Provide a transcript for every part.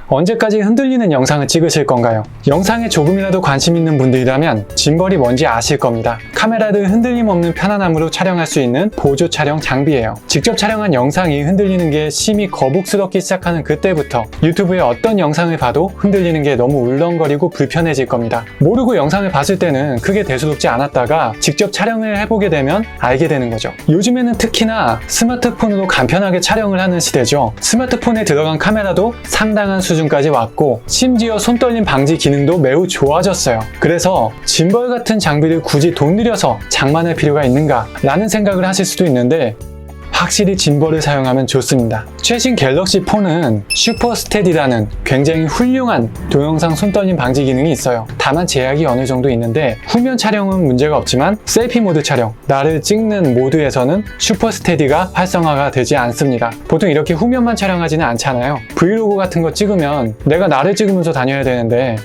언제까지 흔들리는 영상을 찍으실 건가요? 영상에 조금이라도 관심 있는 분들이라면 짐벌이 뭔지 아실 겁니다. 카메라를 흔들림 없는 편안함으로 촬영할 수 있는 보조 촬영 장비예요. 직접 촬영한 영상이 흔들리는 게 심히 거북스럽기 시작하는 그때부터 유튜브에 어떤 영상을 봐도 흔들리는 게 너무 울렁거리고 불편해질 겁니다. 모르고 영상을 봤을 때는 크게 대수롭지 않았다가 직접 촬영을 해보게 되면 알게 되는 거죠. 요즘에는 특히나 스마트폰으로 간편하게 촬영을 하는 시대죠. 스마트폰에 들어간 카메라도 상당한 수준까지 왔고 심지어 손떨림 방지 기능도 매우 좋아졌어요. 그래서 짐벌 같은 장비를 굳이 돈 들여서 장만할 필요가 있는가 라는 생각을 하실 수도 있는데 확실히 짐벌을 사용하면 좋습니다. 최신 갤럭시 폰은 슈퍼 스테디라는 굉장히 훌륭한 동영상 손떨림 방지 기능이 있어요. 다만 제약이 어느 정도 있는데 후면 촬영은 문제가 없지만 셀피 모드 촬영, 나를 찍는 모드에서는 슈퍼 스테디가 활성화가 되지 않습니다. 보통 이렇게 후면만 촬영하지는 않잖아요. 브이로그 같은 거 찍으면 내가 나를 찍으면서 다녀야 되는데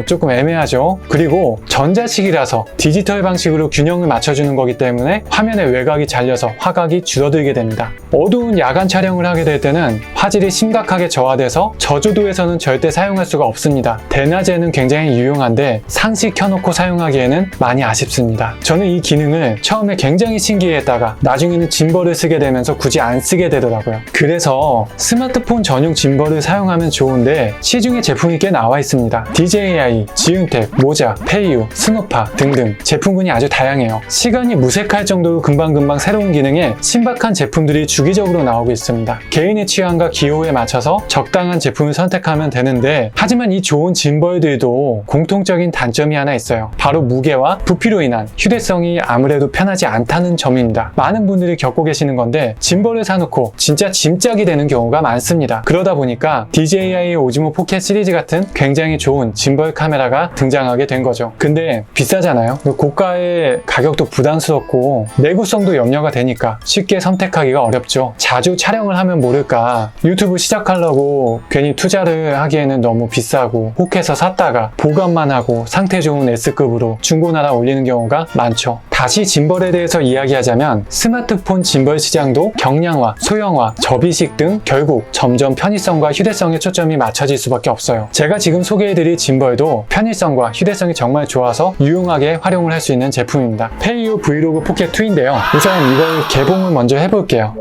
조금 애매하죠. 그리고 전자식이라서 디지털 방식으로 균형을 맞춰주는 거기 때문에 화면의 외곽이 잘려서 화각이 줄어들게 됩니다. 어두운 야간 촬영을 하게 될 때는 화질이 심각하게 저하돼서 저조도에서는 절대 사용할 수가 없습니다. 대낮에는 굉장히 유용한데 상시 켜놓고 사용하기에는 많이 아쉽습니다. 저는 이 기능을 처음에 굉장히 신기해했다가 나중에는 짐벌을 쓰게 되면서 굳이 안 쓰게 되더라고요. 그래서 스마트폰 전용 짐벌을 사용하면 좋은데 시중에 제품이 꽤 나와 있습니다. DJI, 지윤텍, 모자, 페이유, 스노파 등등 제품군이 아주 다양해요. 시간이 무색할 정도로 금방금방 새로운 기능에 신박한 제품들이 주기적으로 나오고 있습니다. 개인의 취향과 기호에 맞춰서 적당한 제품을 선택하면 되는데 하지만 이 좋은 짐벌들도 공통적인 단점이 하나 있어요. 바로 무게와 부피로 인한 휴대성이 아무래도 편하지 않다는 점입니다. 많은 분들이 겪고 계시는 건데 짐벌을 사놓고 진짜 짐짝이 되는 경우가 많습니다. 그러다 보니까 DJI 오즈모 포켓 시리즈 같은 굉장히 좋은 짐벌 카메라가 등장하게 된 거죠. 근데 비싸잖아요. 고가의 가격도 부담스럽고 내구성도 염려가 되니까 쉽게 선택하기가 어렵죠. 자주 촬영을 하면 모를까 유튜브 시작하려고 괜히 투자를 하기에는 너무 비싸고 혹해서 샀다가 보관만 하고 상태 좋은 S급으로 중고나라 올리는 경우가 많죠. 다시 짐벌에 대해서 이야기하자면 스마트폰 짐벌 시장도 경량화, 소형화, 접이식 등 결국 점점 편의성과 휴대성에 초점이 맞춰질 수밖에 없어요. 제가 지금 소개해드릴 짐벌도 편의성과 휴대성이 정말 좋아서 유용하게 활용을 할 수 있는 제품입니다. 페이유 브이로그 포켓 2인데요. 우선 이걸 개봉을 먼저 해볼게요.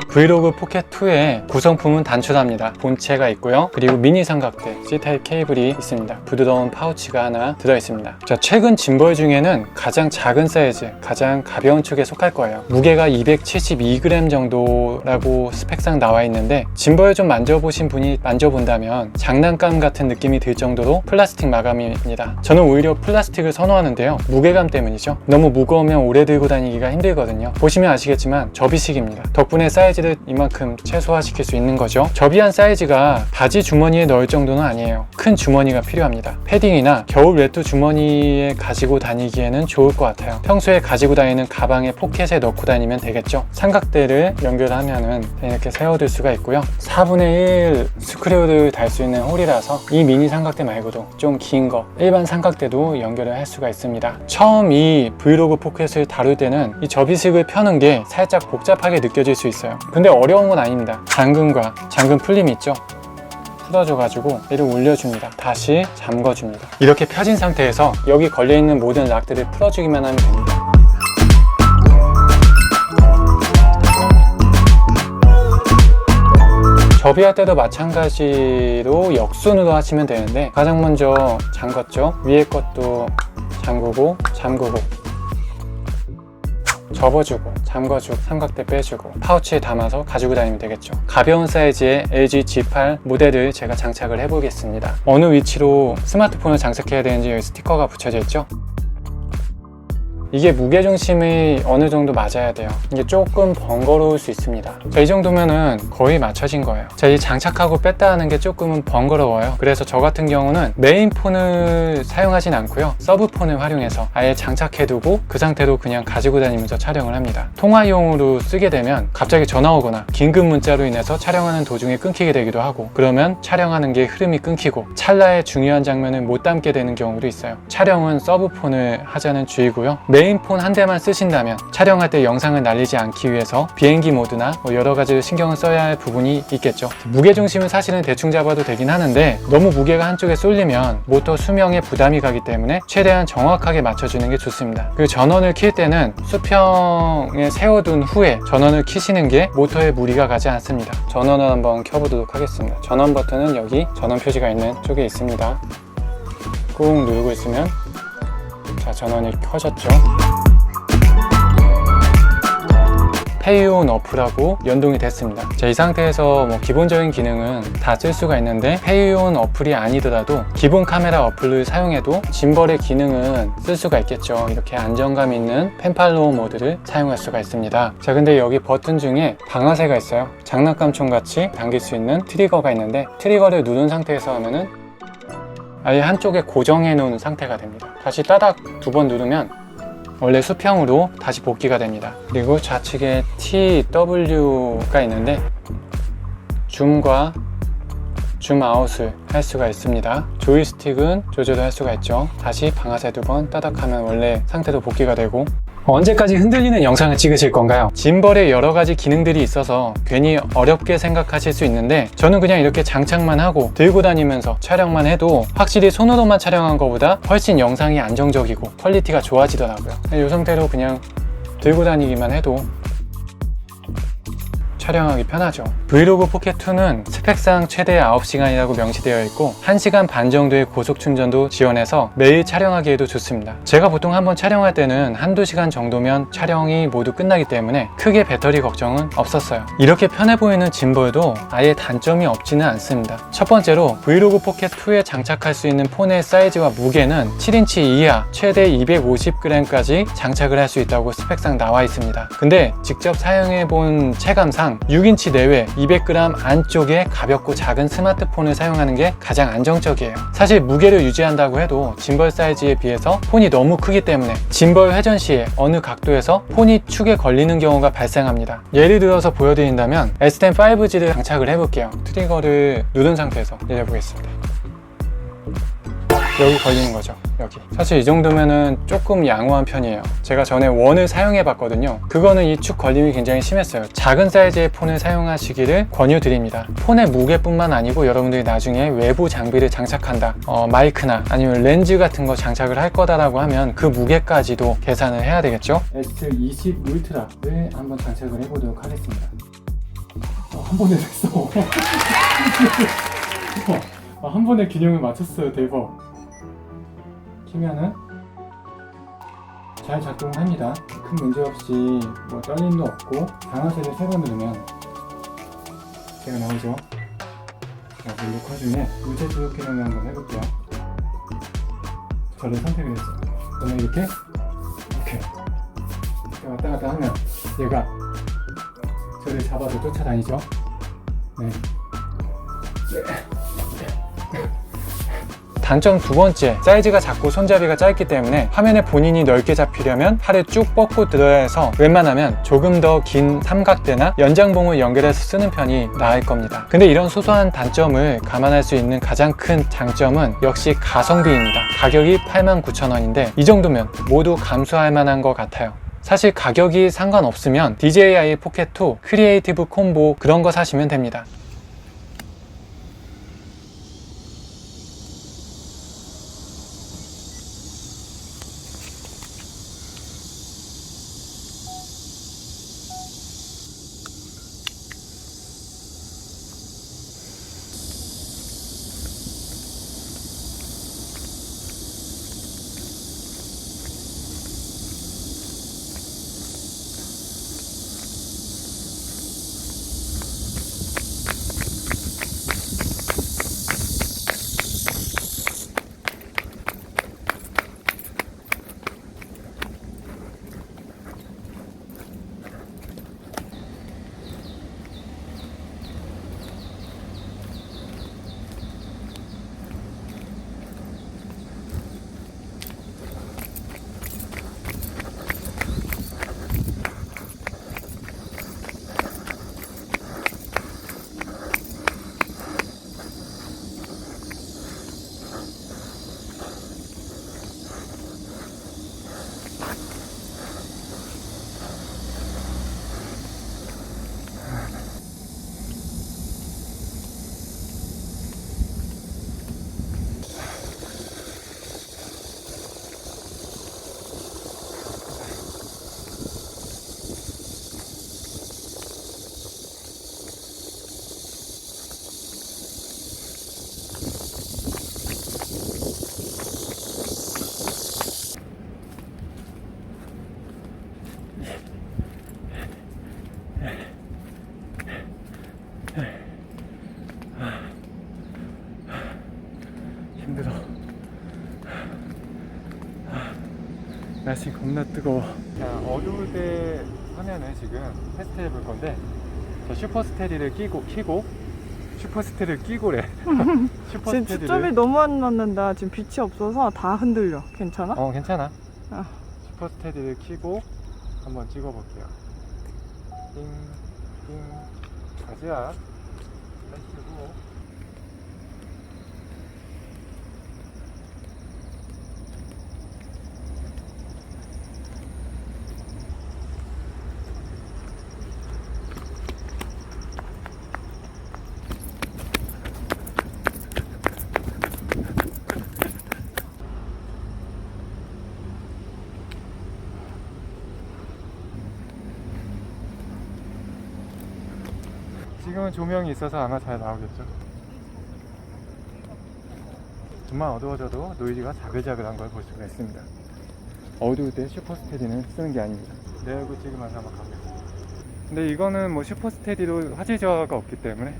브이로그 포켓2의 구성품은 단순합니다. 본체가 있고요. 그리고 미니 삼각대, C타입 케이블이 있습니다. 부드러운 파우치가 하나 들어있습니다. 자, 최근 짐벌 중에는 가장 작은 사이즈, 가장 가벼운 축에 속할 거예요. 무게가 272g 정도라고 스펙상 나와 있는데 짐벌 좀 만져보신 분이 만져본다면 장난감 같은 느낌이 들 정도로 플라스틱 마감입니다. 저는 오히려 플라스틱을 선호하는데요. 무게감 때문이죠. 너무 무거우면 오래 들고 다니기가 힘들거든요. 보시면 아시겠지만 접이식입니다. 덕분에 사이즈를 이만큼 최소화시킬 수 있는 거죠. 접이한 사이즈가 바지 주머니에 넣을 정도는 아니에요. 큰 주머니가 필요합니다. 패딩이나 겨울 외투 주머니에 가지고 다니기에는 좋을 것 같아요. 평소에 가지고 다니는 가방에 포켓에 넣고 다니면 되겠죠. 삼각대를 연결하면은 이렇게 세워둘 수가 있고요. 4분의 1 스크류를 달 수 있는 홀이라서 이 미니 삼각대 말고도 좀 긴 거 일반 삼각대도 연결을 할 수가 있습니다. 처음 이 브이로그 포켓을 다룰 때는 이 접이식을 펴는 게 살짝 복잡하게 느껴질 수 있어요. 근데 어려운 건 아닙니다. 잠금과 잠금 풀림이 있죠. 풀어줘가지고 얘를 올려줍니다. 다시 잠궈줍니다. 이렇게 펴진 상태에서 여기 걸려있는 모든 락들을 풀어주기만 하면 됩니다. 접이할 때도 마찬가지로 역순으로 하시면 되는데 가장 먼저 잠궜죠. 위에 것도 잠그고 접어주고 잠궈주고 삼각대 빼주고 파우치에 담아서 가지고 다니면 되겠죠. 가벼운 사이즈의 LG G8 모델을 제가 장착을 해보겠습니다. 어느 위치로 스마트폰을 장착해야 되는지 여기 스티커가 붙여져 있죠. 이게 무게중심이 어느 정도 맞아야 돼요. 이게 조금 번거로울 수 있습니다. 자, 이 정도면은 거의 맞춰진 거예요. 자, 이 장착하고 뺐다 하는 게 조금은 번거로워요. 그래서 저 같은 경우는 메인폰을 사용하진 않고요. 서브폰을 활용해서 아예 장착해두고 그 상태로 그냥 가지고 다니면서 촬영을 합니다. 통화용으로 쓰게 되면 갑자기 전화 오거나 긴급 문자로 인해서 촬영하는 도중에 끊기게 되기도 하고 그러면 촬영하는 게 흐름이 끊기고 찰나의 중요한 장면을 못 담게 되는 경우도 있어요. 촬영은 서브폰을 하자는 주의고요. 메인폰 한 대만 쓰신다면 촬영할 때 영상을 날리지 않기 위해서 비행기 모드나 여러 가지 신경을 써야 할 부분이 있겠죠. 무게중심은 사실은 대충 잡아도 되긴 하는데 너무 무게가 한쪽에 쏠리면 모터 수명에 부담이 가기 때문에 최대한 정확하게 맞춰주는 게 좋습니다. 그리고 전원을 킬 때는 수평에 세워둔 후에 전원을 키시는 게 모터에 무리가 가지 않습니다. 전원을 한번 켜보도록 하겠습니다. 전원 버튼은 여기 전원 표시가 있는 쪽에 있습니다. 꾹 누르고 있으면 자, 전원이 켜졌죠. 페이온 어플하고 연동이 됐습니다. 자, 이 상태에서 기본적인 기능은 다 쓸 수가 있는데 페이온 어플이 아니더라도 기본 카메라 어플을 사용해도 짐벌의 기능은 쓸 수가 있겠죠. 이렇게 안정감 있는 펜팔로우 모드를 사용할 수가 있습니다. 자, 근데 여기 버튼 중에 방아쇠가 있어요. 장난감총 같이 당길 수 있는 트리거가 있는데 트리거를 누른 상태에서 하면은 아예 한쪽에 고정해 놓은 상태가 됩니다. 다시 따닥 두 번 누르면 원래 수평으로 다시 복귀가 됩니다. 그리고 좌측에 TW가 있는데 줌과 줌아웃을 할 수가 있습니다. 조이스틱은 조절을 할 수가 있죠. 다시 방아쇠 두 번 따닥하면 원래 상태로 복귀가 되고. 언제까지 흔들리는 영상을 찍으실 건가요? 짐벌에 여러 가지 기능들이 있어서 괜히 어렵게 생각하실 수 있는데 저는 그냥 이렇게 장착만 하고 들고 다니면서 촬영만 해도 확실히 손으로만 촬영한 것보다 훨씬 영상이 안정적이고 퀄리티가 좋아지더라고요. 이 상태로 그냥 들고 다니기만 해도 촬영하기 편하죠. 브이로그 포켓2는 스펙상 최대 9시간이라고 명시되어 있고 1시간 반 정도의 고속 충전도 지원해서 매일 촬영하기에도 좋습니다. 제가 보통 한번 촬영할 때는 한두 시간 정도면 촬영이 모두 끝나기 때문에 크게 배터리 걱정은 없었어요. 이렇게 편해 보이는 짐벌도 아예 단점이 없지는 않습니다. 첫 번째로 브이로그 포켓2에 장착할 수 있는 폰의 사이즈와 무게는 7인치 이하 최대 250g까지 장착을 할 수 있다고 스펙상 나와 있습니다. 근데 직접 사용해 본 체감상 6인치 내외 200g 안쪽에 가볍고 작은 스마트폰을 사용하는 게 가장 안정적이에요. 사실 무게를 유지한다고 해도 짐벌 사이즈에 비해서 폰이 너무 크기 때문에 짐벌 회전 시에 어느 각도에서 폰이 축에 걸리는 경우가 발생합니다. 예를 들어서 보여드린다면 S10 5G를 장착을 해볼게요. 트리거를 누른 상태에서 내려보겠습니다. 여기 걸리는 거죠. 여기. 사실 이 정도면은 조금 양호한 편이에요. 제가 전에 원을 사용해 봤거든요. 그거는 이 축 걸림이 굉장히 심했어요. 작은 사이즈의 폰을 사용하시기를 권유드립니다. 폰의 무게뿐만 아니고 여러분들이 나중에 외부 장비를 장착한다, 마이크나 아니면 렌즈 같은 거 장착을 할 거다라고 하면 그 무게까지도 계산을 해야 되겠죠. S20 울트라를 한번 장착을 해보도록 하겠습니다. 한 번에 됐어. 한 번에 균형을 맞췄어요. 대박. 키면은 잘 작동합니다. 큰 문제 없이 떨림도 없고 방아쇠를 3번 누르면 제가 나오죠. 자, 녹화 중에 물체 조작 기능을 한번 해볼게요. 저를 선택을 했어요. 그러면 이렇게 왔다 갔다 하면 얘가 저를 잡아서 쫓아다니죠. 네. 단점 두 번째, 사이즈가 작고 손잡이가 짧기 때문에 화면에 본인이 넓게 잡히려면 팔을 쭉 뻗고 들어야 해서 웬만하면 조금 더 긴 삼각대나 연장봉을 연결해서 쓰는 편이 나을 겁니다. 근데 이런 소소한 단점을 감안할 수 있는 가장 큰 장점은 역시 가성비입니다. 가격이 89,000원인데 이 정도면 모두 감수할 만한 것 같아요. 사실 가격이 상관없으면 DJI 포켓2 크리에이티브 콤보 그런 거 사시면 됩니다. 날씨 겁나 뜨거워. 자, 어두울 때 하면은 지금 테스트 해볼 건데, 저 슈퍼스테디를 키고 슈퍼스테디를 끼고래. 지금 초점이 너무 안 맞는다. 지금 빛이 없어서 다 흔들려. 괜찮아? 괜찮아. 아. 슈퍼스테디를 키고 한번 찍어볼게요. 띵, 띵, 가자. 렛츠고. 지금은 조명이 있어서 아마 잘 나오겠죠. 좀만 어두워져도 노이즈가 자글자글한 걸 볼 수가 있습니다. 어두울 때 슈퍼스테디는 쓰는 게 아닙니다. 내 얼굴 찍으면서 한번 가보겠습니다. 근데 이거는 뭐 슈퍼스테디로 화질 저하가 없기 때문에.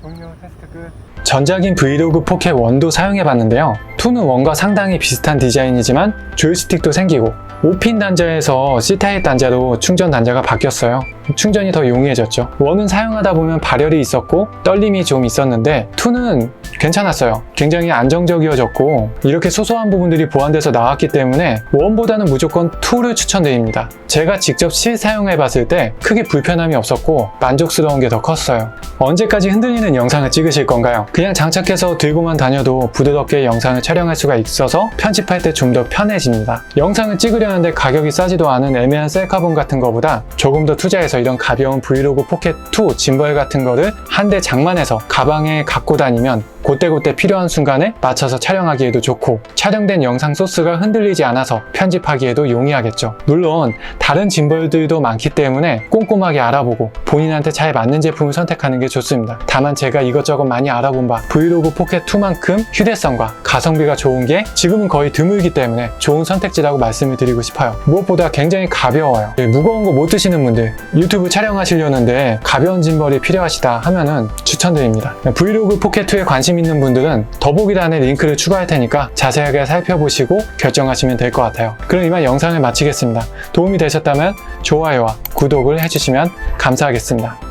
종료. 테스트 끝. 전작인 브이로그 포켓 1도 사용해봤는데요. 2는 1과 상당히 비슷한 디자인이지만 조이스틱도 생기고 5핀 단자에서 C타입 단자로 충전 단자가 바뀌었어요. 충전이 더 용이해졌죠. 1은 사용하다 보면 발열이 있었고 떨림이 좀 있었는데 2는 괜찮았어요. 굉장히 안정적이어졌고 이렇게 소소한 부분들이 보완돼서 나왔기 때문에 1보다는 무조건 2를 추천드립니다. 제가 직접 실사용해봤을 때 크게 불편함이 없었고 만족스러운 게 더 컸어요. 언제까지 흔들리는 영상을 찍으실 건가요? 그냥 장착해서 들고만 다녀도 부드럽게 영상을 촬영할 수가 있어서 편집할 때 좀 더 편해집니다. 영상을 찍으려는데 가격이 싸지도 않은 애매한 셀카봉 같은 거보다 조금 더 투자해서 이런 가벼운 브이로그 포켓 2 짐벌 같은 거를 한 대 장만해서 가방에 갖고 다니면 그때그때 필요한 순간에 맞춰서 촬영하기에도 좋고 촬영된 영상 소스가 흔들리지 않아서 편집하기에도 용이하겠죠. 물론 다른 짐벌들도 많기 때문에 꼼꼼하게 알아보고 본인한테 잘 맞는 제품을 선택하는 게 좋습니다. 다만 제가 이것저것 많이 알아본 바 브이로그 포켓 2만큼 휴대성과 가성비가 좋은 게 지금은 거의 드물기 때문에 좋은 선택지라고 말씀을 드리고 싶어요. 무엇보다 굉장히 가벼워요. 무거운 거 못 드시는 분들, 유튜브 촬영하시려는데 가벼운 짐벌이 필요하시다 하면은 추천드립니다. 브이로그 포켓 2에 관심 있는 분들은 더보기란에 링크를 추가할 테니까 자세하게 살펴보시고 결정하시면 될 것 같아요. 그럼 이만 영상을 마치겠습니다. 도움이 되셨다면 좋아요와 구독을 해주시면 감사하겠습니다.